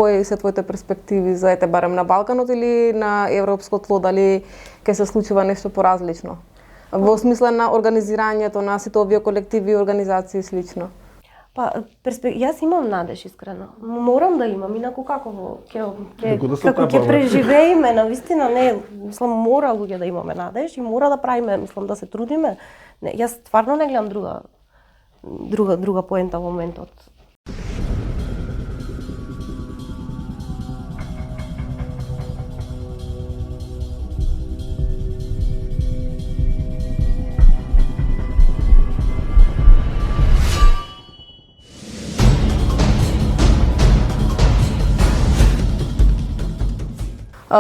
кои се твоите перспективи за барем на Балканот или на европско тло, дали ќе се случува нешто поразлично? Во смисла на организирањето на сите овие колективи и организации и слично. Јас имам надеж, искрено. Морам да имам, инаку како ќе преживееме, навистина не, мислам мора луѓе да имаме надеж и мора да правиме, мислам да се трудиме. Не, јас стварно не гледам друга поента во моментот.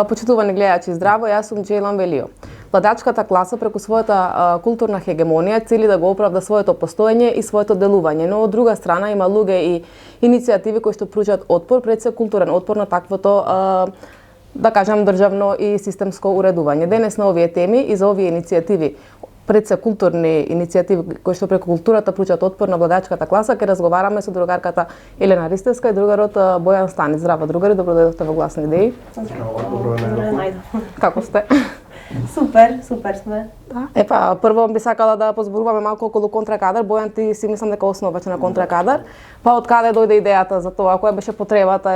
Почитувани гледачи, здраво, јас сум Джейлан Велио. Владачката класа преку својата културна хегемонија цели да го оправда своето постоење и своето делување, но од друга страна има луѓе и иницијативи кои што пруџат отпор, пред се културен отпор на таквото да кажам државно и системско уредување. Денес на овие теми и за овие иницијативи пред се културни иницијативи кои што преку културата пруџат отпор на владачката класа, ќе разговараме со другарката Елена Ристевска и другарот Бојан Станиц. Здраво, другари, добро дојдовте во Гласни идеи. Добро најдов. Како сте? Супер сме. Епа, прво би сакала да позборуваме малку околу контракадар. Бојан, ти си мислам дека основач на контракадар. Па од каде дојде идејата за тоа? Која беше потребата?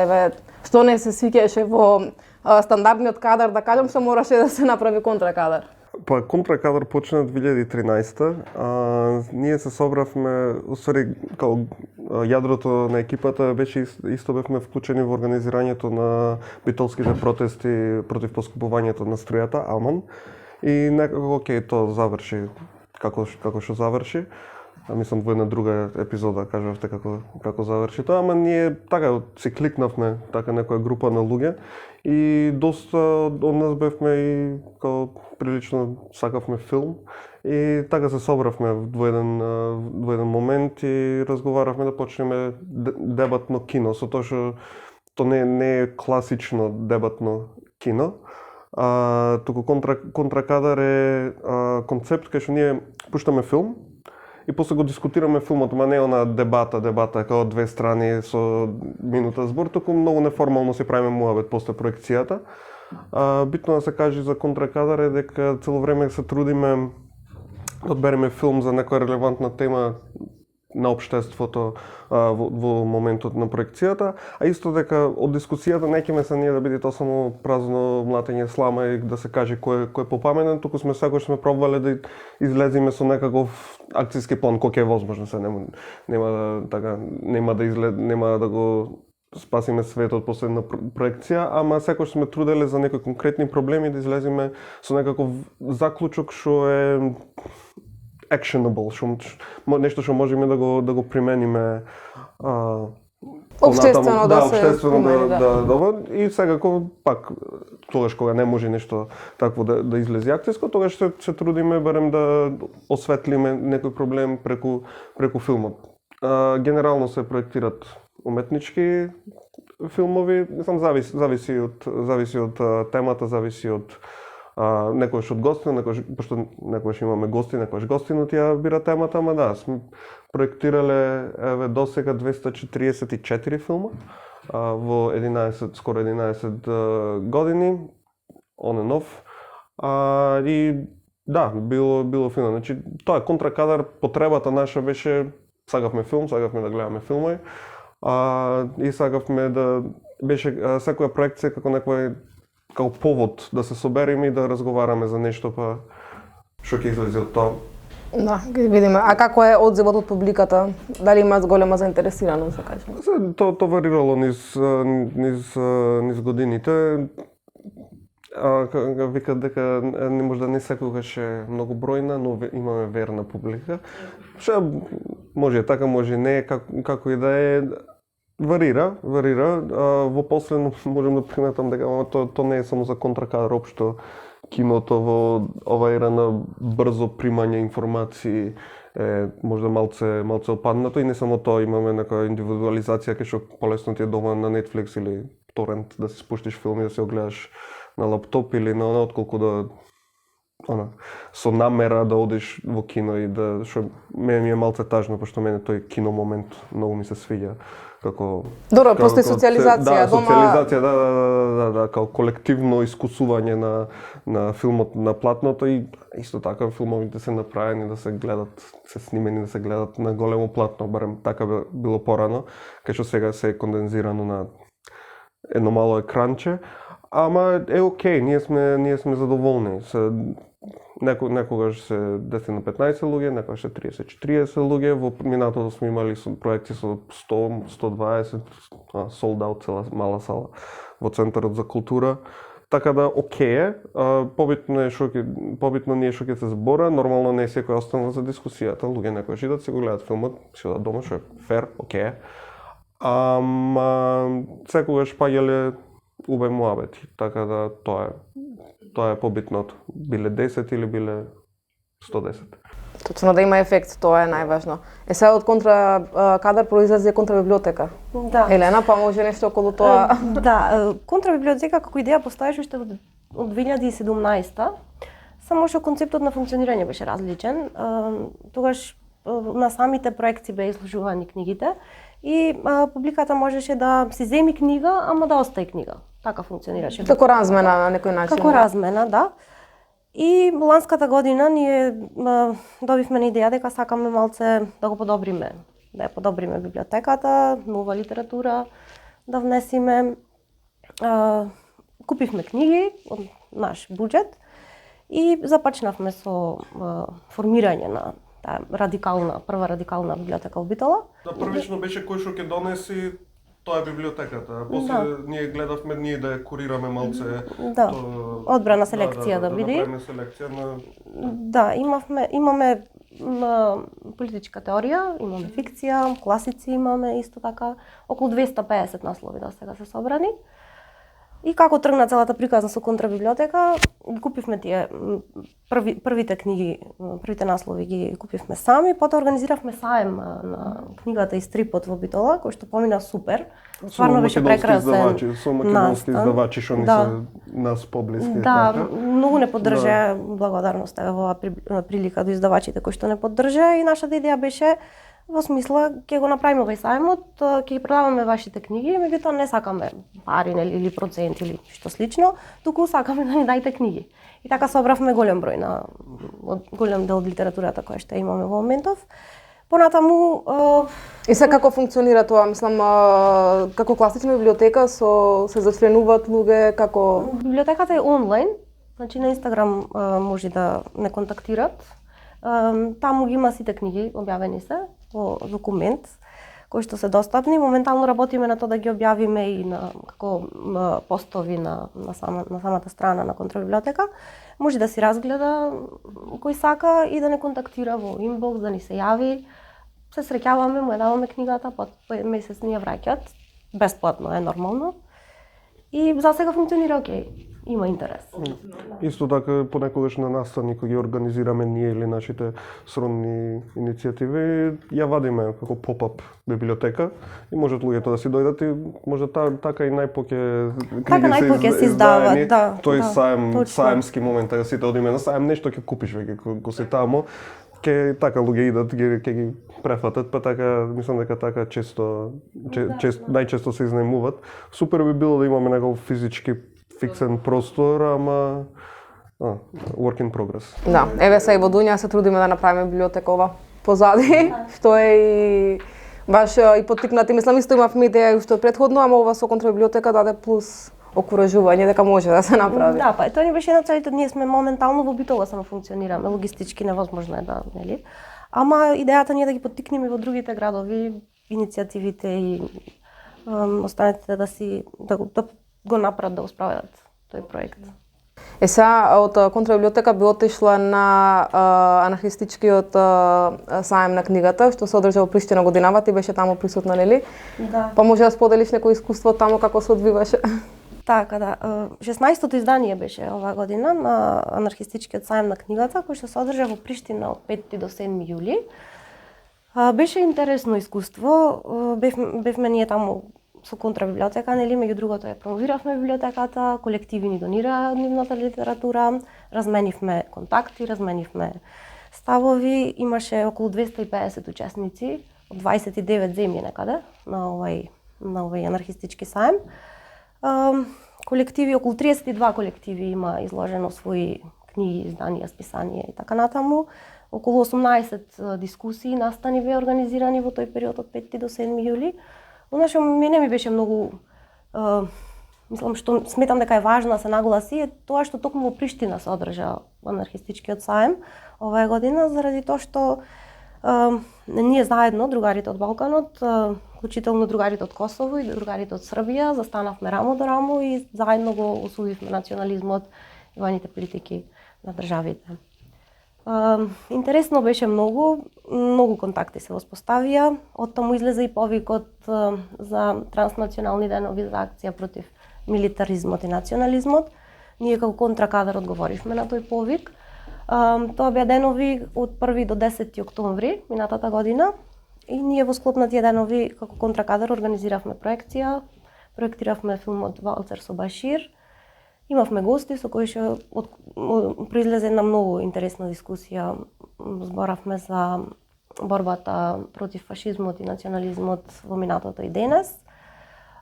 Што не се свиѓаше во стандардниот кадар, да кажам, што мораше да се направи контракадар? Па контракадар почна 2013. Ние се собравме, усвари као јадрото на екипата беше исто бевме вклучени во организирањето на битолските протести против поскупувањето на струјата Алман. И некако тоа заврши како што заврши. Мислам во една друга епизода кажавте како заврши тоа, ама ние така си кликнавме така некоја група на луѓе и доста од нас бевме и као прилично сакавме филм и така се собравме во еден момент и разговаравме да почнеме дебатно кино, со тоа што то не е класично дебатно кино, туку контракадар е концепт кај што ние пуштаме филм и после го дискутираме филмот, ама не она дебата како две страни со минута збор, туку многу неформално се правиме муабет после проекцијата. Битно да се каже за контракадар е дека цело време се трудиме да одбереме филм за некоја релевантна тема на општеството во моментот на проекцијата, а исто дека од дискусијата не ќе се ние да биде тоа само празно млатење слама и да се каже кој е попаметен, туку сме секогаш сме пробале да излеземе со некаков акцијски план кој е возможно, се нема да го спасиме светот после една проекција, ама секогаш сме труделе за некои конкретни проблеми да излеземе со некаков заклучок што е actionable, нешто што можеме да го примениме општествено и секако пак тогаш кога не може нешто такво да излезе акцијско, тогаш се трудиме барем да осветлиме некој проблем преку филмот. Генерално се проектират уметнички филмови, мислам зависи од темата, зависи од некојаш од гостина, пошто некојаш имаме гости, некојаш гостинот ја бира темата, ама да, сме проектирале досега 244 филма во 11, скоро 11 години, on and off. И да, било фино. Значи, тоа е контракадар, потребата наша беше, сакавме филм, сакавме да гледаме филмови, и сакавме да беше секоја проекција како повод да се собереме и да разговараме за нешто, па што ќе излезе од тоа. Да, ќе видиме. А како е одзивот од публиката? Дали има голема заинтересираност, да кажеме? Тоа варирало низ годините. Викат дека не може да не секогаш е многу бројна, но имаме верна публика. Што може така, може не, како и да е, варира. Во последно можам да приметам дека тоа не е само за контракадар, општо киното во ова ера на брзо примање информации е можда малце опаднато и не само тоа, имаме некоја индивидуализација кај што полесно ти е дома на Netflix или торент да си спуштиш филм и да се огледаш на лаптоп или на она, отколку да со намера да одиш во кино и да што мене ми е малце тажно, пошто мене тој кино момент многу ми се свиѓа. Како Добро, постои социализација, дома. Социализација, да, како колективно искусување на филмот на платното и исто така филмовите се направени да се гледат, се снимени да се гледат на големо платно, барем така било порано, кај што сега се е кондензирано на едно мало екранче, ама е окей, ние сме задоволни. Некогаш се 10 на 15 луѓе, некогаш се 30-40 луѓе, во минатото сме имали проекти со 100-120, sold out цела мала сала во Центарот за култура. Така да окей е, побитно ние што ќе се збора, нормално не е секој останал за дискусијата, луѓе некој идат се го гледат филмот, си одат дома, што е фер, окей е. Ама секогаш паѓале убај муабети, така да тоа е побитното. Биле 10 или биле 110. Точно да има ефект, тоа е најважно. Сега од кадар произлезе контрабиблиотека. Да. Елена, па може нешто околу тоа? Да, контрабиблиотека како идеја постоеше уште од 2017-та, само што концептот на функционирање беше различен. Тогаш на самите проекти беа изложувани книгите и публиката можеше да си земи книга, ама да остаи книга. Така функционираше. Како размена на некој начин. Како размена, да. И ланската година ние добивме на идеја дека сакаме малце да го подобриме, да ја подобриме библиотеката, нова литература, да внесиме. Купивме книги од наш буџет и започнавме со формирање на таа прва радикална библиотека во Битола. Да, првично беше кој што ќе донеси, тоа е библиотеката. После ние гледавме да ја курираме малце. Да. Одбрана селекција да биде. Да, селекција на. Да, имаме политичка теорија, имаме фикција, класици имаме исто така, околу 250 наслови до сега се собрани. И како тргна целата приказна со контрабиблиотека, купивме тие првите книги, првите наслови ги купивме сами, потоа организиравме саем на книгата и стрипот во Битола, кој што помина супер. Стварно беше прекрасен. Со македонски издавачи што ни се нас поблиски. Да, многу не поддржа, благодарност е во оваа прилика до издавачите кои што не поддржа и нашата идеја беше во смисла ќе го направиме овој сајмот, ќе ги продаваме вашите книги, меѓутоа не сакаме пари или процент или што слично, туку сакаме да ни дајте книги. И така собравме голем број голем дел од литературата која што имаме во моментов. Понатаму И сега како функционира тоа? Мислам, како класична библиотека се зачленуваат луѓе, како библиотеката е онлайн, значи на Инстаграм може да не контактират. Таму ги има сите книги, објавени се во документ кои што се достапни. Моментално работиме на тоа да ги објавиме и како постови на самата страна на контрабиблиотека. Може да си разгледа кој сака и да не контактира во инбокс, да ни се јави. Се среќаваме, му ја даваме книгата, па месец ни ја враќат. Бесплатно е нормално. И за сега функционира окей. Има интерес. Исто така понекогаш на настани кои ги организираме ние или нашите сродни иницијативи, ја вадиме како поп-ап библиотека и можат луѓето да си дојдат и може така и најпоќе книги се издаваат, да. Тој саемски момент, да сите одиме на саем, нешто ќе купиш веќе кога си таму. Ке така луѓе идат, ќе ги префатат, па така мислам дека така најчесто се изнајмуваат. Супер би било да имаме некој физички фиксен простор, ама work in progress. Да, еве се и во Дунја се трудиме да направиме библиотека ова позади, што е и баш и поттикнати. Мислам исто имавме идеја уште претходно, ама ова со контрабиблиотека даде плюс окуражување дека може да се направи. Да, па тоа ни беше една целите, ние сме моментално во Битола само функционираме, логистички невозможно е да, нели? Ама идејата ни е да ги поттикнеме во другите градови, иницијативите и останете да го направат, да го справат тој проект. Сега од контрабиблиотека би отишла на анархистичкиот саем на книгата, што се одржа во Приштина годинава, ти беше таму присутна, нели? Да. Па може да споделиш некој искуство таму како се одвиваше? Така, да. 16-то издание беше оваа година на анархистичкиот саем на книгата, кој што се одржа во Приштина од 5 до 7 јули. Беше интересно искуство. Бевме ние таму со контрабиблиотека, нели, меѓу другото ја промовиравме библиотеката, колективи ни донираа нивната литература, разменивме контакти, разменивме ставови, имаше околу 250 учесници од 29 земји некаде на овој анархистички саем. Колективи, околу 32 колективи има изложено своји книги, изданија, списанија и така натаму. Околу 18 дискусии, настани беа организирани во тој период од 5 до 7 јули. Она што мене ми беше многу, мислам што сметам дека е важно да се нагласи, е тоа што токму во Приштина се одржа анархистичкиот саем оваа година, заради тоа што ние заедно, другарите од Балканот, вклучително другарите од Косово и другарите од Србија, застанавме рамо до рамо и заедно го осудивме национализмот и војните политики на државите. Интересно беше многу контакти се воспоставија, оттаму излезе и повикот за транснационални денови за акција против милитаризмот и национализмот. Ние како контракадар одговоривме на тој повик. Тоа беа денови од 1 до 10 октомври минатата година и ние во склоп на тие денови како контракадар организиравме проекција, проектиравме филмот Валцер со Башир. Имавме гости со кои што произлезе една многу интересна дискусија. Зборавме за борбата против фашизмот и национализмот во минатото и денес.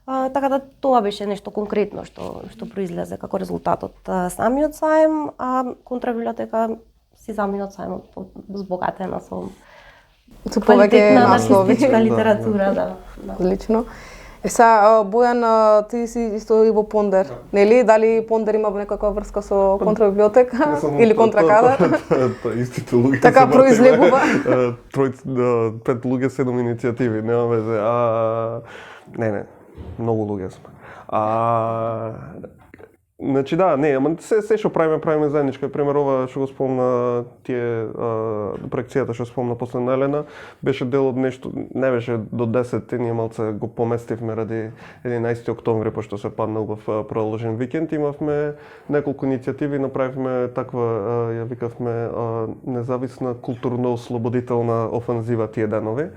Така да тоа беше нешто конкретно што произлезе како резултат од самиот саем, а контрабиблиотека си замина од саемот збогатена со повеќе наслови, литература, да. Одлично. Бојан, ти си исто и во Пондер, нели? Дали Пондер има некаква врска со контрабиблиотека или контракадар? Истите луѓе. Така произлегува. 5 луѓе, 7 иницијативи, нема везе. Не, многу луѓе сме. Значи да, не, ама се што правиме заедничко. Пример ова што го спомна тие проекцијата што спомна после на Елена, беше дел од нешто, не беше до 10, ние малце го поместивме ради 11 октомври пошто се падна убав продолжен викенд. Имавме неколку иницијативи, направивме таква, ја викавме независна културно-ослободителна офанзива тие денови,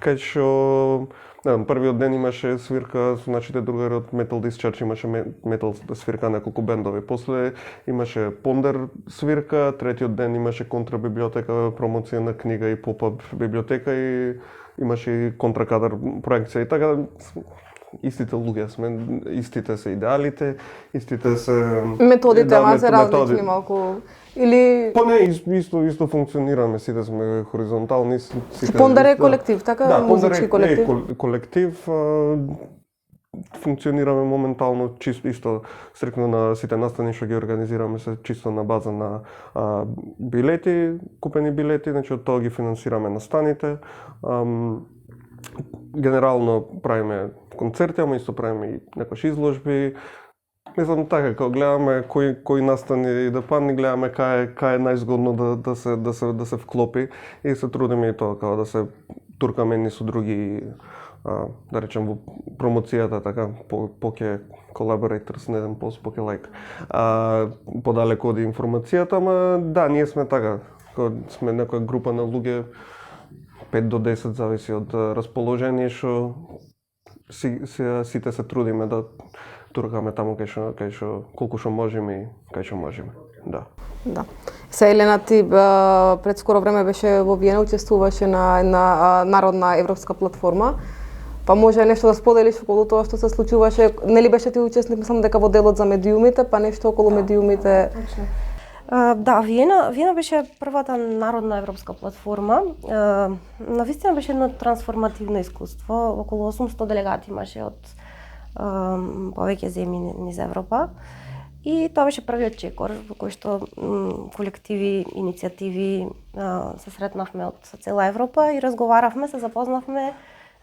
кај што првиот ден имаше свирка со нашите другари од Metal Discharge, имаше метал свирка неколку бендови. После имаше Пондер свирка, третиот ден имаше контрабиблиотека, промоција на книга и поп-ап библиотека и имаше и контракадар проекција. И така истите луѓе сме, истите се идеалите, истите се методите, ама се различни малку. Или исто функционираме, сите сме хоризонтални, Пондер е колектив, така? Да, музички колектив. Колектив, функционираме моментално исто стрикно на сите настани што ги организираме се чисто на база на билети, купени билети, значи од тоа ги финансираме настаните. Генерално правиме концерти, ама исто правиме и некојаш изложби. Мислам така, кога гледаме кој настани да падне, гледаме кај е најзгодно да се вклопи и се трудиме и тоа како да се туркаме едни со други, да речем во промоцијата така поќе collaborators, не знам поќе лайк. Подалеку од информацијата, ама да, ние сме така, сме некоја група на луѓе 5 до 10 зависи од расположение што сите се трудиме да туркаме таму кај што колку што можеме и кај што можеме. Да. Елена, ти пред скоро време беше во Виена, учествуваше на една народна европска платформа. Па може нешто да споделиш околу тоа што се случуваше? Нели беше ти учесник, мислам дека во делот за медиумите, па нешто околу медиумите? Точно. Да, Виена беше првата народна европска платформа. Навистина беше едно трансформативно искуство. Околу 800 делегати имаше од повеќе земји низ Европа. И тоа беше првиот чекор во кој што колективи, иницијативи се сретнавме од цела Европа и разговаравме, се запознавме,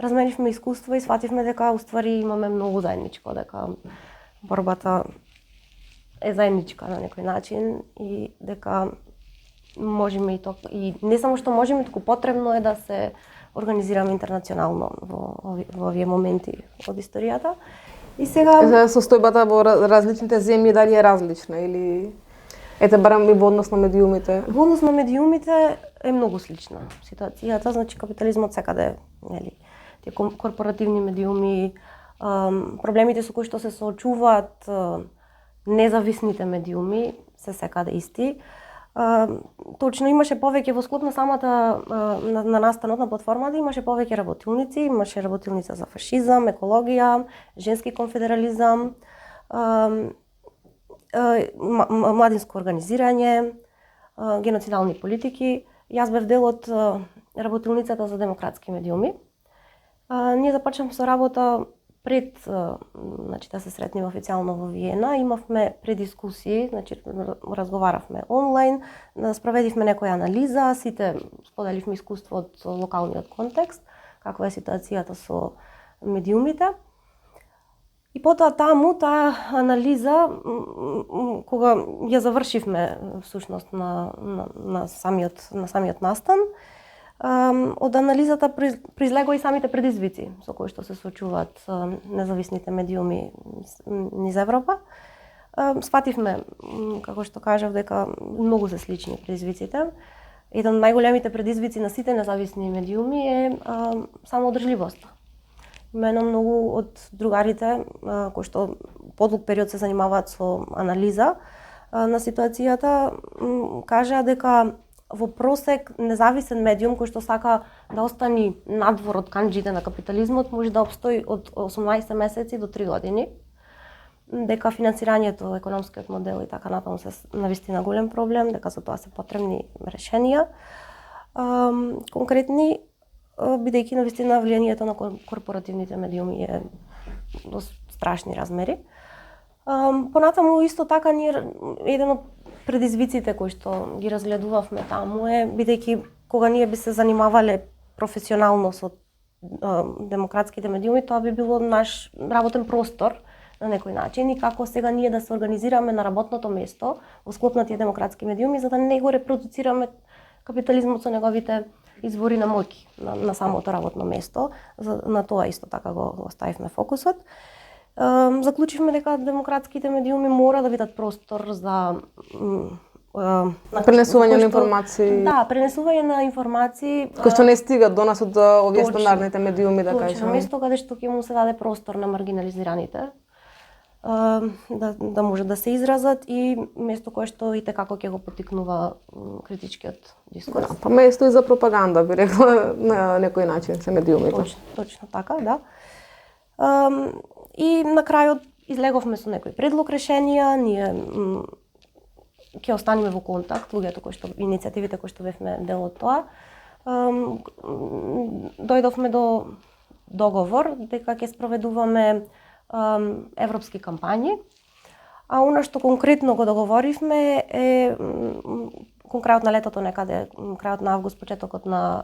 разменивме искуства и свативме дека уствари имаме многу заедничко, дека борбата е заедничка на некој начин и дека можеме и не само што можеме, туку потребно е да се организираме интернационално во овие моменти од историјата. И сега состојбата во различните земји дали е различна или барам и во однос на медиумите? Во однос на медиумите е многу слична ситуацијата, значи капитализмот секаде, нели, тие корпоративни медиуми проблемите со кои што се соочуваат независните медиуми се секаде исти. Точно имаше повеќе во склоп на самата на настанот на платформата, имаше повеќе работилници, имаше работилница за фашизам, екологија, женски конфедерализам, младинско организирање, геноцидални политики. Јас бев дел од работилницата за демократски медиуми. Ние започнавме со работа пред да се сретнеме официјално во Виена. Имавме предискусии, разговаравме онлайн, спроведивме некоја анализа, сите споделивме искуство од локалниот контекст, каква е ситуацијата со медиумите. И потоа таа анализа, кога ја завршивме всушност на самиот настан, од анализата произлегоа и самите предизвици со кои што се соочуваат независните медиуми низ Европа. Сфативме, како што кажав, дека многу се слични предизвиците. Еден од најголемите предизвици на сите независни медиуми е самоодржливоста. Имено многу од другарите кои што подолг период се занимаваат со анализа на ситуацијата кажаа дека во просек независен медиум кој што сака да остани надвор од канџите на капитализмот може да обстои од 18 месеци до 3 години. Дека финансирањето, економскиот модел и така натаму се навистина голем проблем, дека за тоа се потребни решенија конкретни, бидејќи навистина влијанието на корпоративните медиуми е до страшни размери. Понатаму исто така еден од предизвиците кои што ги разгледувавме таму е, бидејќи кога ние би се занимавале професионално со демократските медиуми, тоа би било наш работен простор на некој начин и како сега ние да се организираме на работното место во склоп на тие демократски медиуми за да не го репродуцираме капитализмот со неговите извори на моќ на самото работно место. На тоа исто така го ставивме фокусот. Заклучивме дека демократските медиуми мора да бидат простор за пренесување на информации. Да, пренесување на информации кои што не стигат до нас од овие стандардните медиуми, да кажеме. Точно, место каде што ќе му се даде простор на маргинализираните, да може да се изразат и место кое што и tekako ќе го поттикнува критичкиот дискурс. Да, па место и за пропаганда, би рекла на некој начин се медиумите. Точно така, да. И на крајот излеговме со некои предлог решенија, ние ќе останеме во контакт, луѓето кои што иницијативите кои што бевме дел од тоа. Дојдовме до договор дека ќе спроведуваме европски кампањи, а она што конкретно го договоривме е кон крајот на летото, некаде крајот на август, почетокот на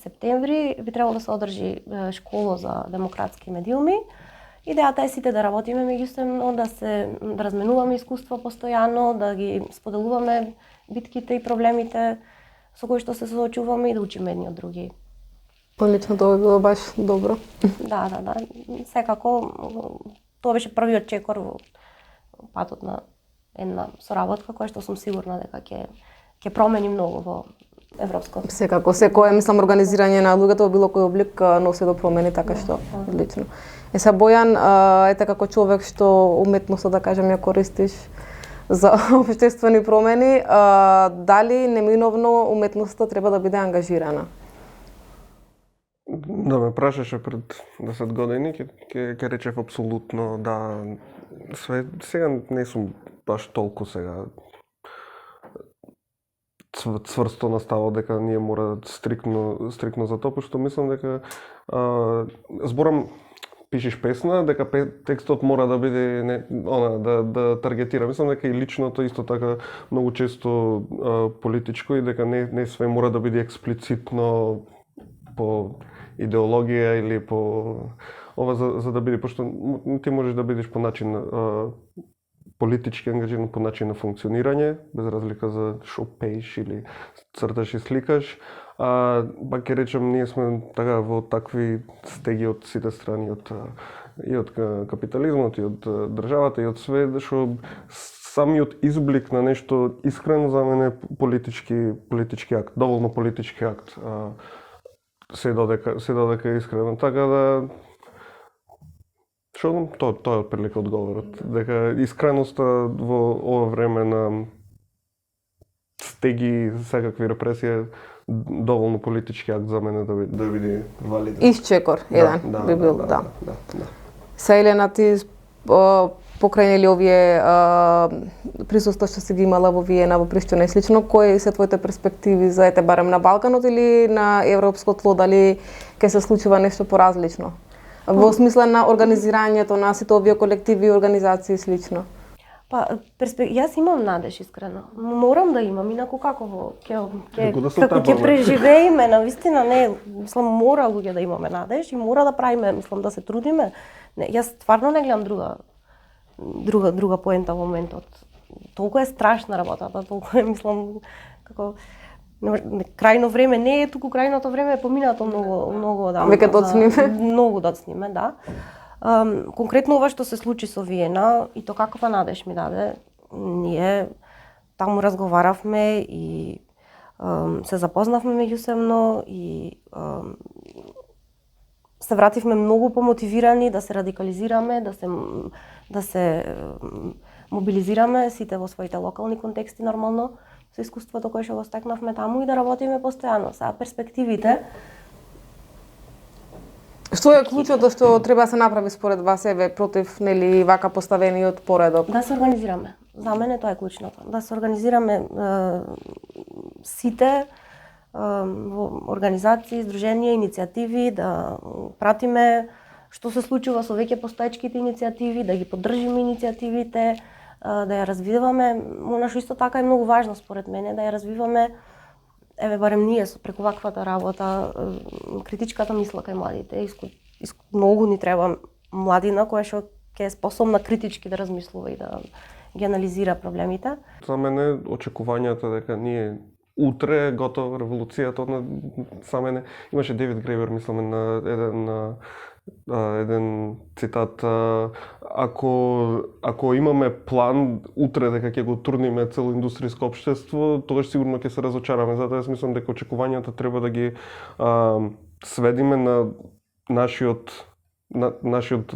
септември би требало да се одржи школа за демократски медиуми. Идејата е сите да работиме меѓусебно, да разменуваме искуство постојано, да ги споделуваме битките и проблемите со кои што се соочуваме и да учиме едни од други. Лично тоа било баш добро. Да. Секако тоа беше првиот чекор во патот на една соработка која што сум сигурна дека ќе промени многу во европско. Секако, секој мислам организирање на луѓето во било кој облик носи до промени, така што одлично. Бојан, ете како човек што уметноста, да кажем, ја користиш за општествени промени, дали неминовно уметноста треба да биде ангажирана? Да ме прашаше пред 10 години, ќе речев апсолутно да. Сега не сум баш толку сега цврсто на ставот дека ние мора стрикно за тоа, пошто мислам дека зборам пишеш песна, дека текстот мора да биде да таргетира. Мислам дека и личното исто така многу често политичко и дека не све мора да биде експлицитно по идеологија или по ова за да биде, пошто ти можеш да бидеш по начин политички ангажиран, по начин на функционирање, без разлика за шо пееш или црташ и сликаш. Па ќе речем, ние сме така во такви стеги од сите страни, и од капитализмот, и од државата, и од све, што самиот изблик на нешто искрено за мене политички акт, доволно политички акт. Се додека искрено, така да Што тоа е отприлика одговорот, дека искреноста во ова време на стеги, секакви репресии доволно политички акт за мене да биде валиден. Исчекор еден би бил, да. Се Елена, ти покрај нели овие присуства што си ги имала во Виена, во Приштина и слично, кои се твоите перспективи за барем на Балканот или на европско тло, дали ќе се случува нешто поразлично? Во смисла на организирањето на сите овие колективи и организации и слично? Јас имам надеж, искрено. Морам да имам, инаку како ќе преживееме, навистина не, мислам, мора луѓе да имаме надеж и мора да правиме, мислам, да се трудиме. Не, јас стварно не гледам друга поента во моментот. Толку е страшна работата, толку е, мислам, како крајно време не е, туку крајното време е поминато многу одамна. Веќе доцниме. Многу доцниме, да. Конкретно ова што се случи со Виена и то каква надеж ми даде, ние таму разговаравме и се запознавме меѓусебно и се вративме многу помотивирани да се радикализираме, да се мобилизираме сите во своите локални контексти нормално со искуството кое што го стекнавме таму и да работиме постојано. Сега перспективите. Што е клучото што треба да се направи според вас против нели вака поставениот поредок? Да се организираме. За мене тоа е клучното. Да се организираме сите во организации, здруженија, иницијативи, да пратиме што се случува со веќе постоечките иницијативи, да ги поддржиме иницијативите, да ја развиваме. Она што исто така е многу важно според мене, да ја развиваме барем ние преку ваквата работа, критичката мисла кај младите. Многу ни треба младина која што ќе е способна критички да размислува и да ги анализира проблемите. За мене очекувањата дека ние утре готова револуцијата за мене имаше Девид Грейбер, мислам, на еден цитат, ако имаме план утре дека ќе го турниме цело индустријско општество, тогаш сигурно ќе се разочараме. Затоа јас мислам дека очекувањата треба да ги сведиме на нашата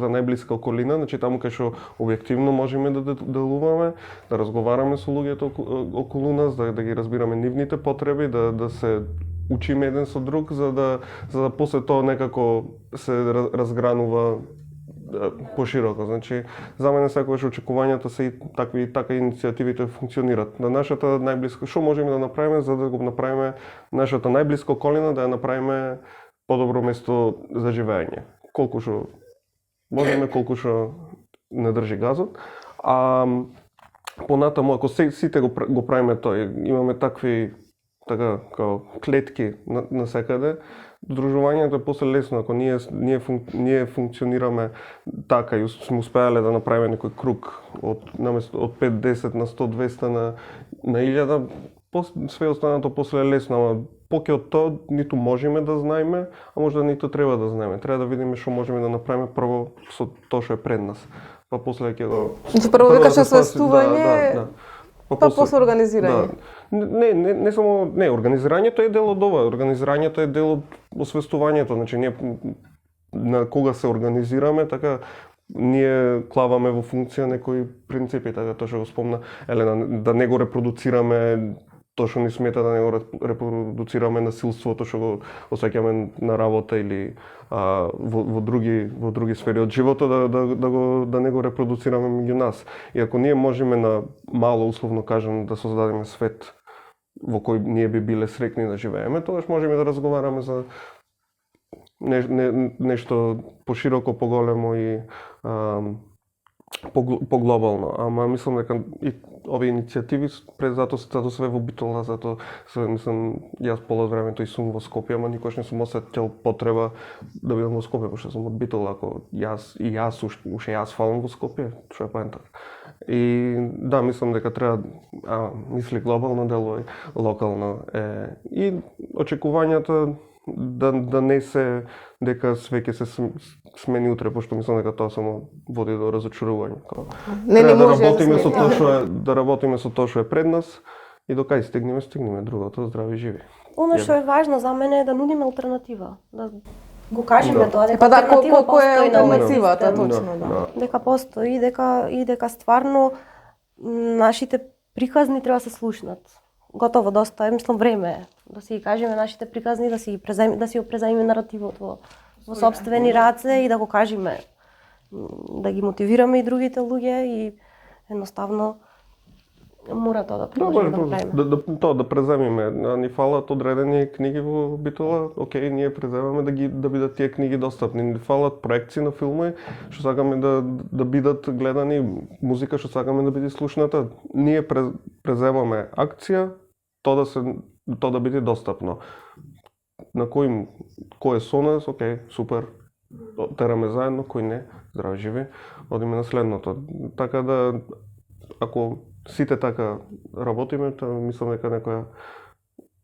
најблиска околина, значи таму кај што објективно можеме да делуваме, да разговараме со луѓето околу нас, да ги разбираме нивните потреби, да се учиме еден со друг, за да после тоа некако се разгранува пошироко. Значи, за мене секогаш очекувањата се и така иницијативите функционираат. На нашата најблиска, што можеме да направиме за да го направиме нашата најблиска околина, да ја направиме подобро место за живење. Колку што можеме, колку што не држи газот. Понатаму, ако сите го правиме тоа, имаме такви така као клетки на секаде, дружувањето е после лесно. Ако ние функционираме така и сме успеале да направиме некој круг од 5-10 на 100-200 на 1000, све останато после е лесно, ама поќе од тоа ниту можеме да знаеме, а можда ниту треба да знаеме. Треба да видиме што можеме да направиме прво со тоа што е пред нас. Па после ќе го прво викаш освестување, па после организирање. Не само организирањето е дел од ова, организирањето е дел од освестувањето, значи ние на кога се организираме, така ние клаваме во функција некои принципи, така тоа што го спомна Елена, да не го репродуцираме тоа што ни смета, да не го репродуцираме насилството што го осеќаме на работа или во други сфери од животот, да не го репродуцираме меѓу нас. И ако ние можеме на мало, условно кажано, да создадеме свет во кој ние би биле среќни да живееме, тогаш можеме да разговараме за нешто пошироко, поголемо и поглобално. Ама мислам дека и овие иницијативи затоа све во Битола, затоа мислам јас полот времето и сум во Скопје, ама никош не сум осетил потреба да бидам во Скопје, пошто сум од Битола. Ако јас фалам во Скопје, што е поента. И да, мислам дека треба мисли глобално, делувај локално. И очекувањата да не се дека све ќе се смени утре, пошто мислам дека тоа само води до разочарување. Треба да работиме со тоа што е пред нас и до кај стигнеме другото здрави живи. Оно што е важно за мене е да нудиме алтернатива, го кажеме тоа, дека Па да, алтернатива колку е постои на овој алтернативата, систем. точно, да. Дека постои, дека стварно нашите приказни треба да се слушнат. Готово, доста, мислам, време е да си ги кажеме нашите приказни, да си го презајме наративот во сопствени раце и да го кажеме, да ги мотивираме и другите луѓе и едноставно мора тоа да продолжиме да правиме. Да преземиме. Ни фалат одредени книги во Битола, окей, ние преземаме да бидат тие книги достапни. Ни фалат проекции на филми, што сакаме да бидат гледани, музика што сакаме да биде слушната. Ние преземаме акција, тоа да биде достапно. На кој е со нас, окей, супер, тераме заедно, кој не, здрави живи, одиме на следното. Така да, ако сите така работиме, тоа мислам дека некоја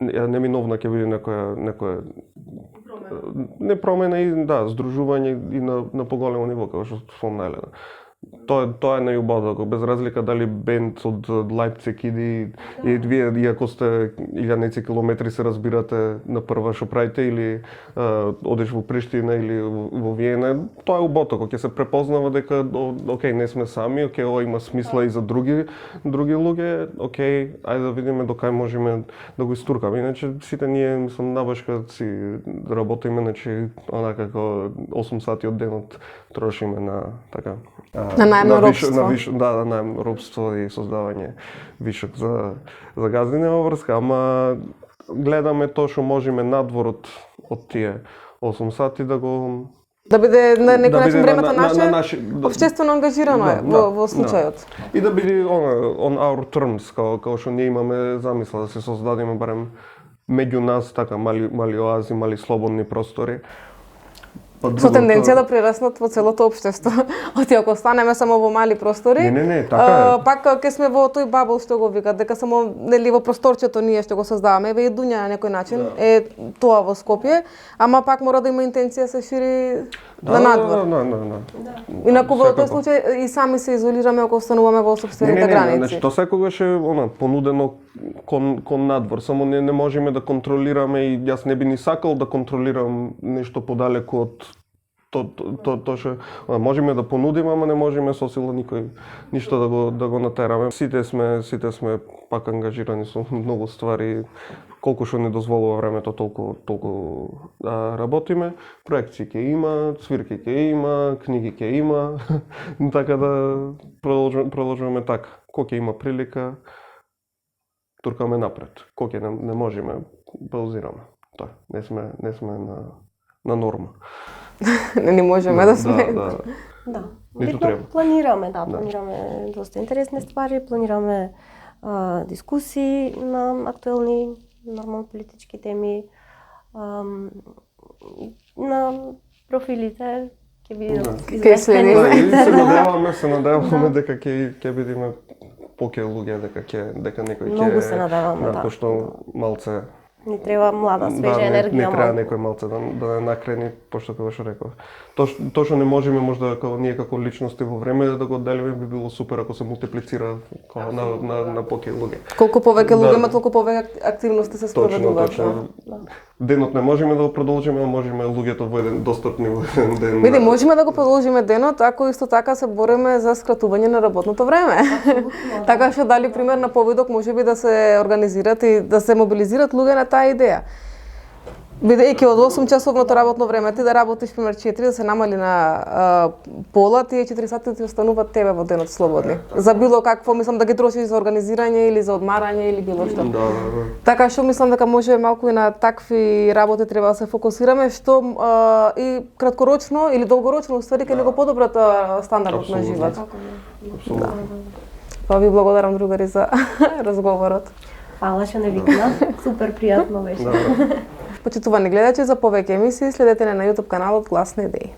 неминовна ќе биде некоја не промена и да, здружување и на поголемо ниво, како што спомна Елена. Тоа е најубаво, без разлика дали бенд од Лајпциг и вие, иако сте илјадници километри, се разбирате на прва што правите или одиш во Приштина или во Виена, тоа е убото, кога ќе се препознава дека окей, не сме сами, окей, ова има смисла и за други луѓе, окей, ајде да видиме до кај можеме да го истуркаме. Иначе сите ние, мислам, набашка си работиме, значи онака како 8 сати од денот трошиме на така на најмно робство. Да, најмно робство и создавање вишок за газдинева врска, ама гледаме тоа што можеме надвор од тие 8 сати да го да биде на некој начин времето наше општествено ангажирано е во случајот. И да биде on our terms, како што ние имаме замисла да се создадеме барем меѓу нас така мали оази, мали слободни простори. Со тенденција да прераснат во целото општество. Оти ако останеме само во мали простори, не, така е. Пак ќе сме во тој бабл што го викат, дека само нели во просторчето ние што го создаваме, еве и Дуња на некој начин е тоа во Скопје, ама пак мора да има интенција да се шири на надвор. Инаку во тој случај и сами се изолираме ако остануваме во сопствените граници. Значи тоа секогаш е понудено кон надвор, само не можеме да контролираме и јас не би ни сакал да контролирам нешто подалеку од тоа што можеме да понудиме, ама не можеме со сила никој ништо да го натераме. Сите сме пак ангажирани со многу ствари, колку што не дозволува времето, толку работиме. Проекции ќе има, свирки ќе има, книги ќе има, така да продолжуваме така. Кој ќе има прилика, туркаме напред. Кој ќе не можеме, паузираме. Тоа, не сме на норма. Не можеме да сме. Да. Битно планираме доста интересни ствари, планираме дискусии на актуелни нормално политички теми, на профилите ќе бидат известени. Се надеваме дека ќе бидеме поке луѓе, дека некој ќе Многу се надеваме, да. Пошто малце Ни треба млада, свежа енергија. Не треба некој малце да не накрени, пошто како што реков. Тоа што не можеме можда ние како личности во време да го одделиме би било супер ако се мултиплицира на поке луѓе. Колку повеќе луѓе има, толку повеќе активности се спроведуваат. Денот не можеме да го продолжиме, а можеме луѓето во еден достапни во еден ден. Види, можеме да го продолжиме денот, ако исто така се бориме за скратување на работното време. Така што дали пример на повидок можеби да се организират и да се мобилизират луѓе на таа идеја. Бидејќи од 8 часовното работно време ти да работиш пример 4, да се намали на пола, тие 4 сати ти остануваат тебе во денот слободни. За било какво, мислам да ги трошиш за организирање или за одмарање или било што. Така што мислам дека може малку и на такви работи треба да се фокусираме, што и краткорочно или долгорочно уствари ќе го подобрат стандардот на живот. Па ви благодарам другари за разговорот. Фала што не викна. Супер пријатно беше. Почитувани гледачи, за повеќе емисии следете на YouTube каналот Гласни идеи.